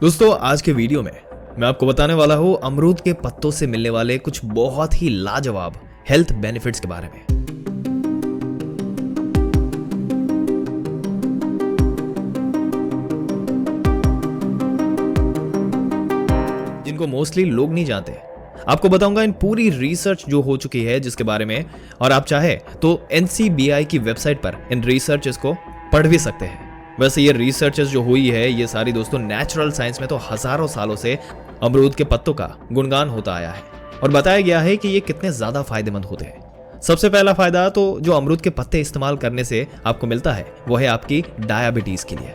दोस्तों आज के वीडियो में मैं आपको बताने वाला हूँ अमरूद के पत्तों से मिलने वाले कुछ बहुत ही लाजवाब हेल्थ बेनिफिट्स के बारे में। जिनको मोस्टली लोग नहीं जानते, आपको बताऊंगा इन पूरी रिसर्च जो हो चुकी है जिसके बारे में, और आप चाहे तो NCBI की वेबसाइट पर इन रिसर्चेस को पढ़ भी सकते हैं। वैसे ये रिसर्चेस जो हुई है ये सारी दोस्तों नेचुरल साइंस में तो हजारों सालों से अमरूद के पत्तों का गुणगान होता आया है और बताया गया है कि ये कितने ज्यादा फायदेमंद होते हैं। सबसे पहला फायदा तो जो अमरूद के पत्ते इस्तेमाल करने से आपको मिलता है वो है आपकी डायबिटीज के लिए।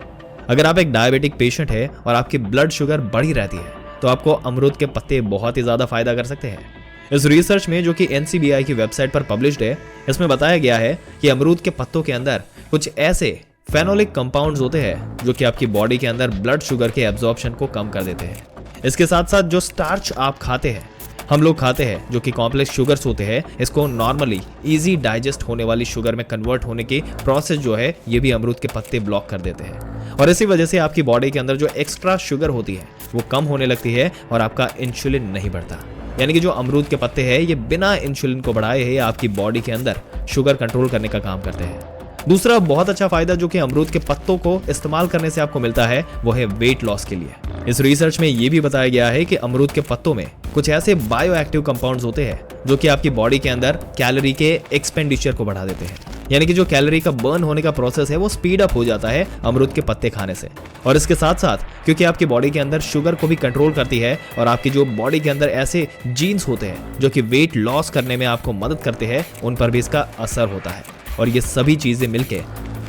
अगर आप एक डायबिटिक पेशेंट है और आपकी ब्लड शुगर बढ़ी रहती है तो आपको अमरूद के पत्ते बहुत ही ज्यादा फायदा कर सकते हैं। इस रिसर्च में जो कि NCBI की वेबसाइट पर पब्लिश्ड है, इसमें बताया गया है कि अमरूद के पत्तों के अंदर कुछ ऐसे फेनोलिक कंपाउंड्स होते हैं जो कि आपकी बॉडी के अंदर ब्लड शुगर के एब्जॉर्प्शन को कम कर देते हैं। इसके साथ साथ जो स्टार्च आप खाते हैं, हम लोग खाते हैं, जो कि कॉम्प्लेक्स शुगर्स होते हैं, इसको नॉर्मली इजी डाइजेस्ट होने वाली शुगर में कन्वर्ट होने की प्रोसेस जो है ये भी अमरूद के पत्ते ब्लॉक कर देते हैं और इसी वजह से आपकी बॉडी के अंदर जो एक्स्ट्रा शुगर होती है वो कम होने लगती है और आपका इंसुलिन नहीं बढ़ता। यानी कि जो अमरूद के पत्ते हैं ये बिना इंसुलिन को बढ़ाए है आपकी बॉडी के अंदर शुगर कंट्रोल करने का काम करते हैं। दूसरा बहुत अच्छा फायदा जो कि अमरूद के पत्तों को इस्तेमाल करने से आपको मिलता है वो है वेट लॉस के लिए। इस रिसर्च में ये भी बताया गया है कि अमरूद के पत्तों में कुछ ऐसे बायो एक्टिव कंपाउंड्स होते हैं जो कि आपकी बॉडी के अंदर कैलोरी के एक्सपेंडिचर को बढ़ा देते हैं। यानी कि जो कैलोरी का बर्न होने का प्रोसेस है वो स्पीड अप हो जाता है अमरूद के पत्ते खाने से। और इसके साथ साथ क्योंकि आपकी बॉडी के अंदर शुगर को भी कंट्रोल करती है और आपकी जो बॉडी के अंदर ऐसे जीन्स होते हैं जो कि वेट लॉस करने में आपको मदद करते हैं, उन पर भी इसका असर होता है। और ये सभी चीजें मिलके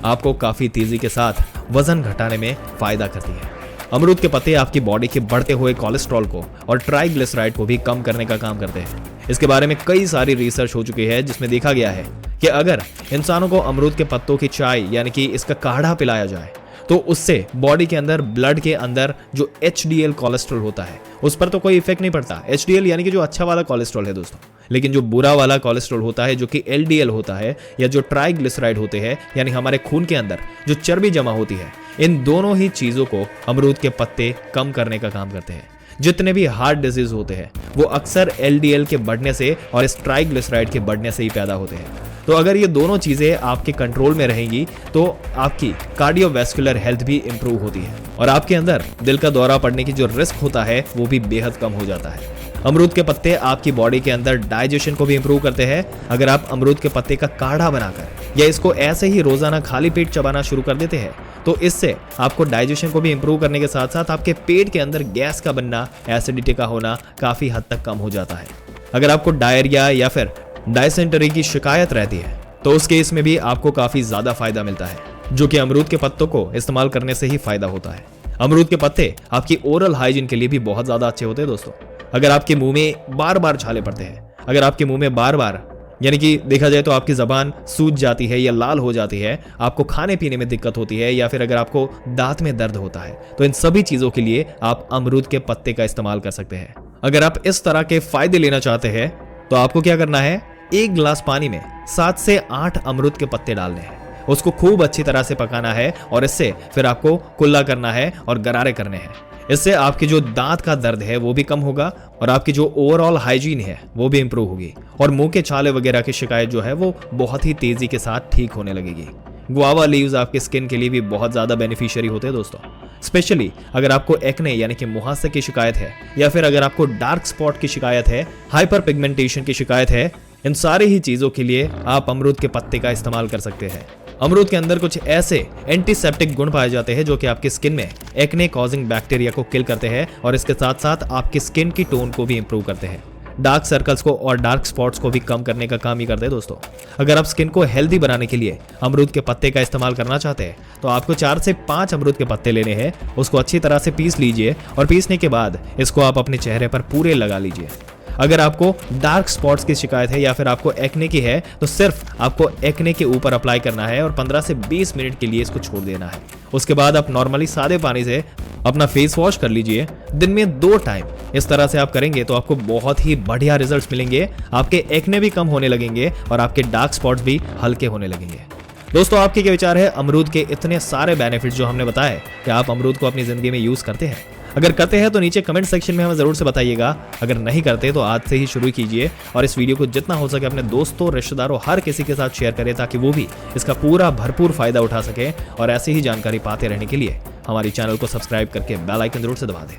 आपको काफी तेजी के साथ वजन घटाने में फायदा करती है। अमरूद के पत्ते आपकी बॉडी के बढ़ते हुए कोलेस्ट्रॉल को और ट्राइग्लिसराइड को भी कम करने का काम करते हैं। इसके बारे में कई सारी रिसर्च हो चुकी है जिसमें देखा गया है कि अगर इंसानों को अमरूद के पत्तों की चाय यानी कि इसका काढ़ा पिलाया जाए तो उससे बॉडी के अंदर ब्लड के अंदर जो HDL कोलेस्ट्रॉल होता है उस पर तो कोई इफेक्ट नहीं पड़ता। HDL यानी कि जो अच्छा वाला कोलेस्ट्रॉल है दोस्तों, लेकिन जो बुरा वाला कोलेस्ट्रॉल होता है जो कि LDL होता है या जो ट्राइग्लिसराइड होते हैं यानी हमारे खून के अंदर जो चर्बी जमा होती है, इन दोनों ही चीजों को अमरूद के पत्ते कम करने का काम करते हैं। जितने भी हार्ट डिजीज होते हैं वो अक्सर LDL के बढ़ने से और इस ट्राइग्लिसराइड के बढ़ने से ही पैदा होते हैं। तो अगर ये दोनों चीजें आपके कंट्रोल में रहेंगी तो आपकी कार्डियोवैस्कुलर हेल्थ भी इंप्रूव होती है और आपके अंदर दिल का दौरा पड़ने की जो रिस्क होता है वो भी बेहद कम हो जाता है। अमरूद के पत्ते आपकी बॉडी के अंदर डाइजेशन को भी इंप्रूव करते हैं। अगर आप अमरूद के पत्ते का काढ़ा बनाकर या इसको ऐसे ही रोजाना खाली पेट चबाना शुरू कर देते हैं तो इससे आपको डाइजेशन को भी इंप्रूव करने के साथ साथ आपके पेट के अंदर गैस का बनना, एसिडिटी का होना काफी हद तक कम हो जाता है। अगर आपको डायरिया या फिर डायसेंटरी की शिकायत रहती है तो उस केस में भी आपको काफी ज्यादा फायदा मिलता है, जो कि अमरूद के पत्तों को इस्तेमाल करने से ही फायदा होता है। अमरूद के पत्ते आपकी ओरल हाइजीन के लिए भी बहुत ज्यादा अच्छे होते हैं दोस्तों। अगर आपके मुंह में बार बार छाले पड़ते हैं, अगर आपके मुंह में बार बार यानी कि देखा जाए तो आपकी जबान सूज जाती है या लाल हो जाती है, आपको खाने पीने में दिक्कत होती है या फिर अगर आपको दांत में दर्द होता है, तो इन सभी चीजों के लिए आप अमरूद के पत्ते का इस्तेमाल कर सकते हैं। अगर आप इस तरह के फायदे लेना चाहते हैं तो आपको क्या करना है, 1 गिलास पानी में 7 से 8 अमरूद के पत्ते डालने हैं, उसको खूब अच्छी तरह से पकाना है और इससे फिर आपको कुल्ला करना है और गरारे करने हैं। इससे आपके जो दांत का दर्द है वो भी कम होगा और आपकी जो ओवरऑल हाइजीन है वो भी इंप्रूव होगी और मुंह के छाले वगैरह की शिकायत जो है वो बहुत ही तेजी के साथ ठीक होने लगेगी। गुआवा लीव्स आपके स्किन के लिए भी बहुत ज्यादा बेनिफिशियरी होते हैं दोस्तों। स्पेशली अगर आपको एक्ने यानी कि मुहासे की शिकायत है या फिर अगर आपको डार्क स्पॉट की शिकायत है, हाइपर पिगमेंटेशन की शिकायत है, इन सारी ही चीजों के लिए आप अमरूद के पत्ते का इस्तेमाल कर सकते हैं। अमरूद के अंदर कुछ ऐसे एंटीसेप्टिक गुण पाए जाते हैं जो कि आपकी स्किन में एक्ने कॉजिंग बैक्टीरिया को किल करते हैं और इसके साथ साथ आपकी स्किन की टोन को भी इंप्रूव करते हैं। डार्क सर्कल्स को और डार्क स्पॉट्स को भी कम करने का काम ही करते हैं दोस्तों। अगर आप स्किन को हेल्दी बनाने के लिए अमरूद के पत्ते का इस्तेमाल करना चाहते हैं तो आपको 4 से 5 अमरूद के पत्ते लेने हैं, उसको अच्छी तरह से पीस लीजिए और पीसने के बाद इसको आप अपने चेहरे पर पूरे लगा लीजिए। अगर आपको डार्क स्पॉट्स की शिकायत है या फिर आपको एक्ने की है तो सिर्फ आपको एक्ने के ऊपर अप्लाई करना है और 15 से 20 मिनट के लिए इसको छोड़ देना है। उसके बाद आप नॉर्मली सादे पानी से अपना फेस वॉश कर लीजिए दिन में 2 टाइम। इस तरह से आप करेंगे तो आपको बहुत ही बढ़िया रिजल्ट्स मिलेंगे। आपके एक्ने भी कम होने लगेंगे और आपके डार्क स्पॉट्स भी हल्के होने लगेंगे। दोस्तों आपके क्या विचार है अमरूद के इतने सारे बेनिफिट्स जो हमने बताए, क्या आप अमरूद को अपनी जिंदगी में यूज करते हैं? अगर करते हैं तो नीचे कमेंट सेक्शन में हमें जरूर से बताइएगा। अगर नहीं करते तो आज से ही शुरू कीजिए और इस वीडियो को जितना हो सके अपने दोस्तों, रिश्तेदारों, हर किसी के साथ शेयर करें ताकि वो भी इसका पूरा भरपूर फायदा उठा सके। और ऐसी ही जानकारी पाते रहने के लिए हमारी चैनल को सब्सक्राइब करके बेल आइकन जरूर से दबा दें।